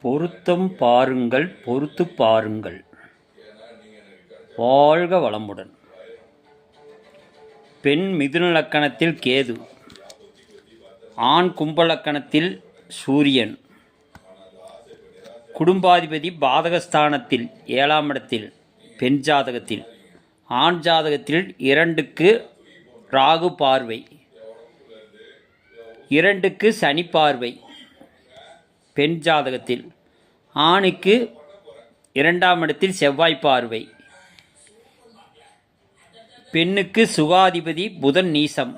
பொருத்தம் பாருங்கள், பொறுத்து பாருங்கள். வாழ்க வளமுடன். பெண் மிதுன லக்கணத்தில் கேது, ஆண் கும்ப லக்கணத்தில் சூரியன், குடும்பாதிபதி பாதகஸ்தானத்தில் 7ஆம் இடத்தில் பெண் ஜாதகத்தில், ஆண் ஜாதகத்தில் 2க்கு ராகு பார்வை, 2க்கு சனி பார்வை. பெண் ஜாதகத்தில் ஆணுக்கு 2ஆம் இடத்தில் செவ்வாய் பார்வை, பெண்ணுக்கு சுகாதிபதி புதன் நீசம்,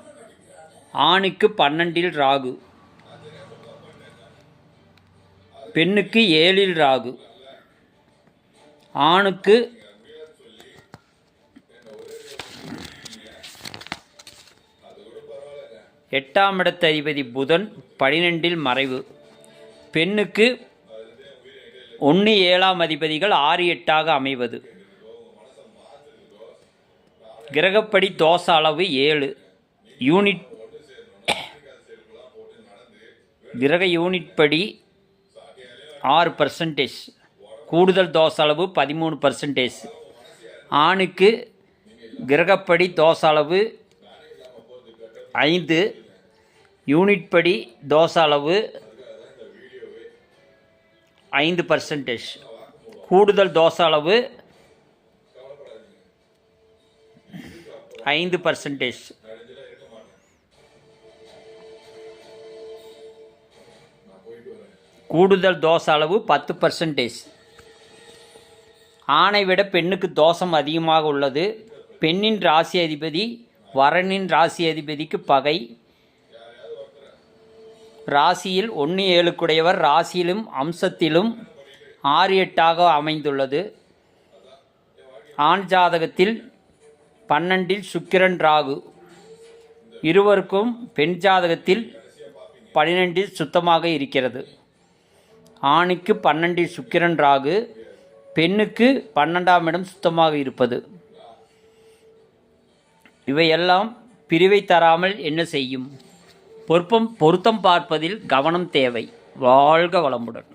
ஆணுக்கு 12இல் ராகு, பெண்ணுக்கு 7இல் ராகு, ஆணுக்கு எட்டாம் இடத்து அதிபதி புதன் 12இல் மறைவு, பெண்ணுக்கு 1, 7ஆம் அதிபதிகள் 6, 8ஆக அமைவது. கிரகப்படி தோஷ அளவு 7 யூனிட். கிரக யூனிட் படி 6%, கூடுதல் தோஷ அளவு 13%. ஆணுக்கு கிரகப்படி தோஷ அளவு 5, யூனிட் படி தோஷ அளவு 5%, கூடுதல் தோஷ அளவு 5%. கூடுதல் தோஷ அளவு 10%. ஆணை விட பெண்ணுக்கு தோஷம் அதிகமாக உள்ளது. பெண்ணின் ராசி அதிபதி வரனின் ராசி அதிபதிக்கு பகை. ராசியில் 1, 7க்குடையவர் ராசியிலும் அம்சத்திலும் 6, 8ஆக அமைந்துள்ளது. ஆண் ஜாதகத்தில் 12இல் சுக்கிரன் ராகு. இருவருக்கும் பெண் ஜாதகத்தில் 12இல் சுத்தமாக இருக்கிறது. ஆணுக்கு 12இல் சுக்கிரன் ராகு, பெண்ணுக்கு 12ஆம் இடம் சுத்தமாக இருப்பது. இவையெல்லாம் பிரிவை தராமல் என்ன செய்யும்? பொருத்தம் பார்ப்பதில் கவனம் தேவை. வாழ்க வளமுடன்.